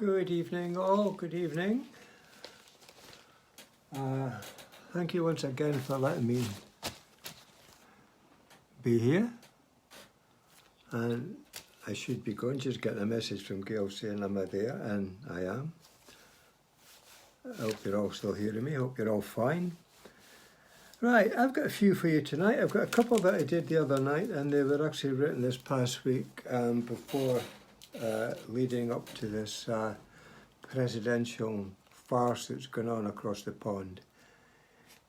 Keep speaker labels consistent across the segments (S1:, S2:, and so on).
S1: Good evening, all. Good evening. Thank you once again for letting me be here. And I should be going, just getting a message from Gail saying I'm there, and I am. I hope you're all still hearing me. I hope you're all fine. Right, I've got a few for you tonight. I've got a couple that I did the other night, and they were actually written this past week before leading up to this presidential farce that's going on across the pond.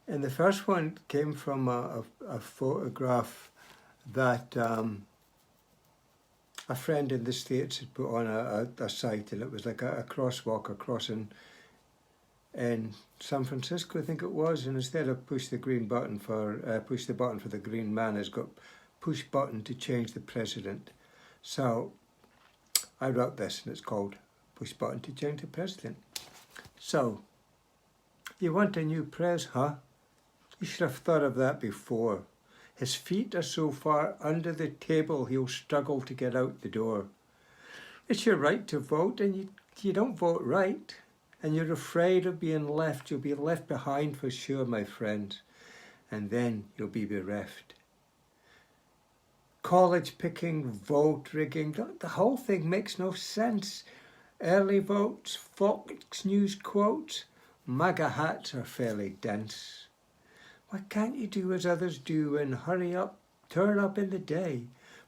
S1: And the first one came from a photograph that a friend in the States had put on a site, and it was like a crosswalk, a crossing in San Francisco, I think it was, and instead of push the button for the green man, it's got push button to change the president. So I wrote this, and it's called Push Button to Change the President. So, you want a new pres, huh? You should have thought of that before. His feet are so far under the table he'll struggle to get out the door. It's your right to vote, and you don't vote right. And you're afraid of being left. You'll be left behind for sure, my friends. And then you'll be bereft. College picking, vote rigging, the whole thing makes no sense. Early votes, Fox News quotes, MAGA hats are fairly dense. Why can't you do as others do and hurry up, turn up in the day,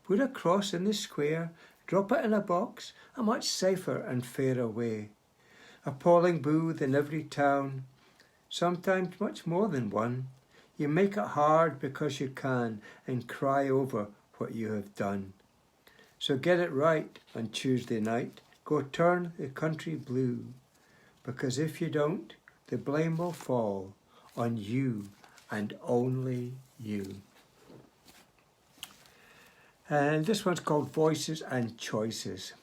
S1: put a cross in the square, drop it in a box, a much safer and fairer way. A polling booth in every town, sometimes much more than one. You make it hard because you can and cry over what you have done. So get it right on Tuesday night. Go turn the country blue. Because if you don't, the blame will fall on you and only you. And this one's called Voices and Choices.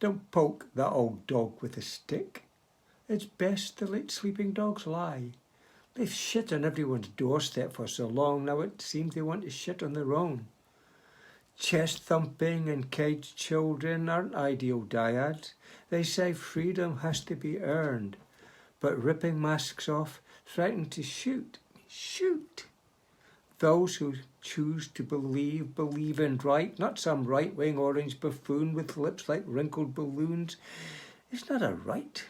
S1: Don't poke that old dog with a stick. It's best to let sleeping dogs lie. They've shit on everyone's doorstep for so long, now it seems they want to shit on their own. Chest thumping and caged children aren't ideal dyads. They say freedom has to be earned. But ripping masks off threaten to shoot. Those who choose to believe in right, not some right-wing orange buffoon with lips like wrinkled balloons. It's not a right,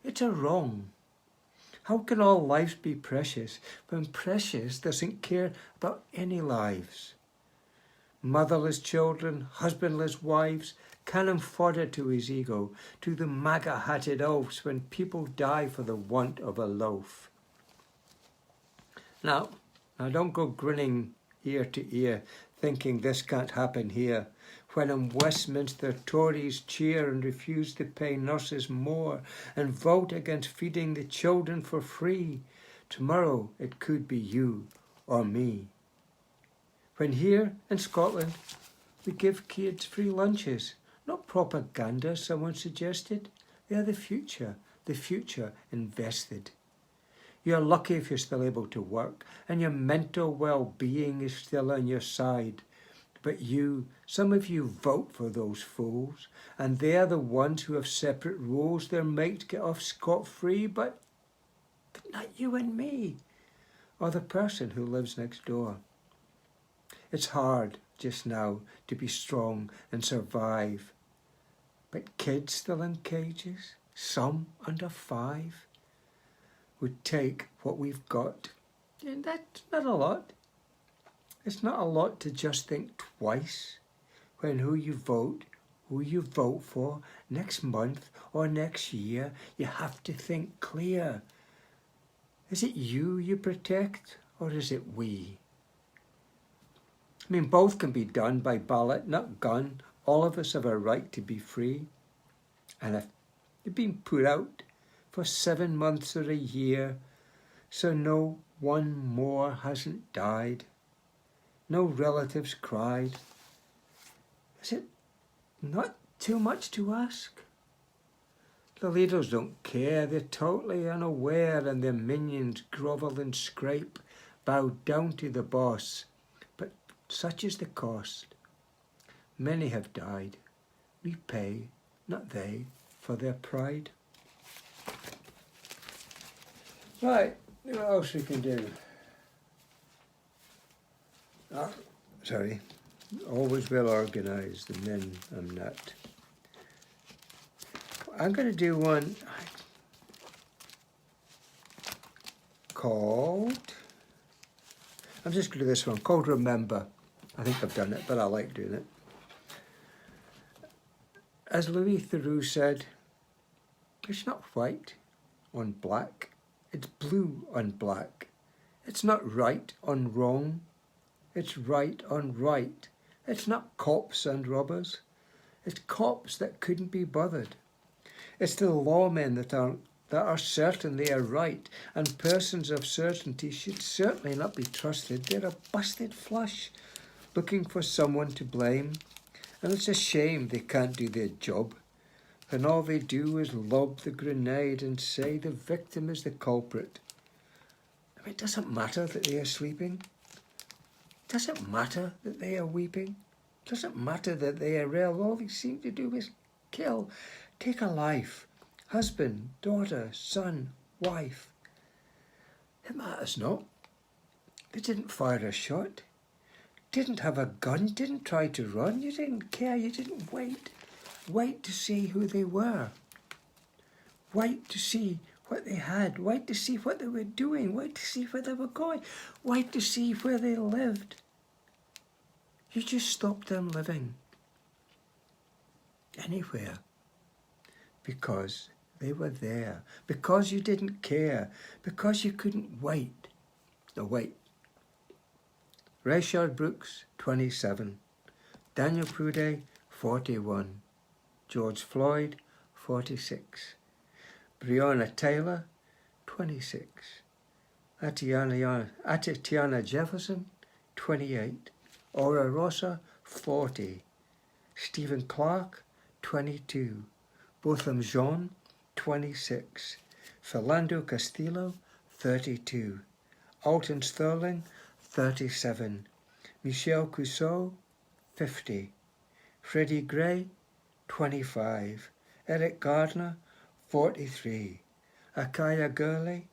S1: it's a wrong. How can all lives be precious when precious doesn't care about any lives? Motherless children, husbandless wives, cannon fodder to his ego, to the MAGA-hatted oafs when people die for the want of a loaf. Now don't go grinning ear to ear, thinking this can't happen here, when in Westminster Tories cheer and refuse to pay nurses more and vote against feeding the children for free. Tomorrow it could be you or me. When here in Scotland we give kids free lunches, not propaganda, someone suggested. They are the future invested. You're lucky if you're still able to work and your mental well-being is still on your side. But some of you vote for those fools, and they're the ones who have separate rules. Their mates get off scot-free, but not you and me, or the person who lives next door. It's hard just now to be strong and survive. But kids still in cages, some under 5, would take what we've got. And that's not a lot. It's not a lot to just think twice when who you vote for next month or next year. You have to think clear. Is it you protect, or is it we? I mean, both can be done by ballot, not gun. All of us have a right to be free. And if you've been put out for 7 months or a year, so no one more hasn't died, no relatives cried, is it not too much to ask? The leaders don't care, they're totally unaware, and their minions grovel and scrape, bow down to the boss. But such is the cost. Many have died. We pay, not they. for their pride. Right, what else we can do? Sorry, always well organised, and then I'm not. I'm going to do one called, I'm just going to do this one, called Remember. I think I've done it, but I like doing it. As Louis Theroux said, it's not white on black, it's blue on black. It's not right on wrong, it's right on right. It's not cops and robbers, it's cops that couldn't be bothered. It's the lawmen that are certain they are right, and persons of certainty should certainly not be trusted. They're a busted flush, looking for someone to blame, and it's a shame they can't do their job, and all they do is lob the grenade and say the victim is the culprit. I mean, it doesn't matter that they are sleeping. It doesn't matter that they are weeping. It doesn't matter that they are ill. All they seem to do is kill. Take a life. Husband, daughter, son, wife. It matters not. They didn't fire a shot. Didn't have a gun. Didn't try to run. You didn't care. You didn't wait. Wait to see who they were. Wait to see what they had. Wait to see what they were doing. Wait to see where they were going. Wait to see where they lived. You just stopped them living. Anywhere. Because they were there. Because you didn't care. Because you couldn't wait. No, wait. Rayshard Brooks, 27. Daniel Prude, 41. George Floyd, 46. Breonna Taylor, 26. Atiana Jefferson, 28. Ora Rosa, 40. Stephen Clark, 22. Botham Jean, 26. Philando Castillo, 32. Alton Sterling, 37. Michelle Cusseau, 50. Freddie Gray, 25. Eric Gardner, 43. Akaya Gurley,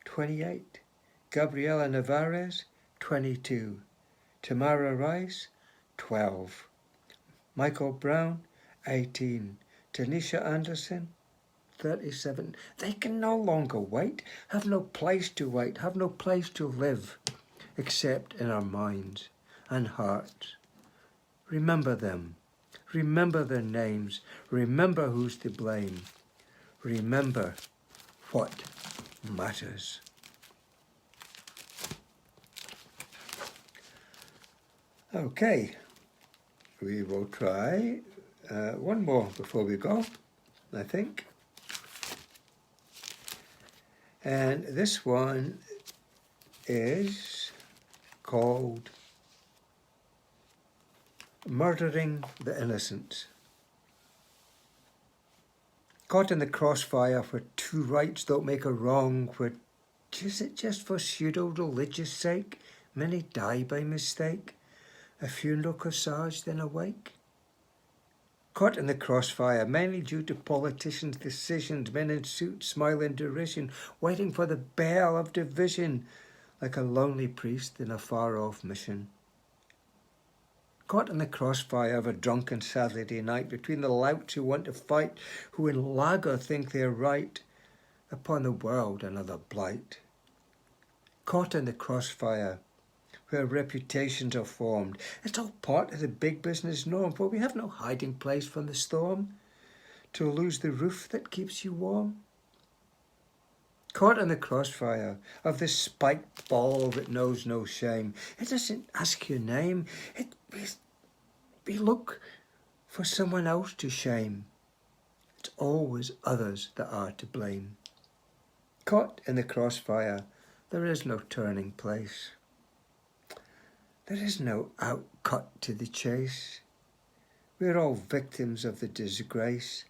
S1: 28. Gabriela Navarez, 22. Tamara Rice, 12. Michael Brown, 18. Tanisha Anderson, 37. They can no longer wait, have no place to wait, have no place to live, except in our minds and hearts. Remember them. Remember their names. Remember who's to blame. Remember what matters. Okay, we will try one more before we go, I think. And this one is called Murdering the Innocent. Caught in the crossfire where two rights don't make a wrong, where is it just for pseudo-religious sake? Many die by mistake. A funeral corsage, then a wake. Caught in the crossfire, mainly due to politicians' decisions, men in suits smile in derision, waiting for the bell of division, like a lonely priest in a far-off mission. Caught in the crossfire of a drunken Saturday night, between the louts who want to fight, who in lager think they're right, upon the world another blight. Caught in the crossfire, where reputations are formed. It's all part of the big business norm, for we have no hiding place from the storm, to lose the roof that keeps you warm. Caught in the crossfire of this spiked ball that knows no shame. It doesn't ask your name. We look for someone else to shame. It's always others that are to blame. Caught in the crossfire, there is no turning place. There is no outcut to the chase. We're all victims of the disgrace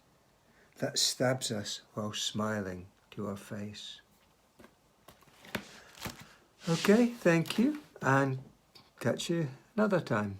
S1: that stabs us while smiling to our face. Okay, thank you, and catch you another time.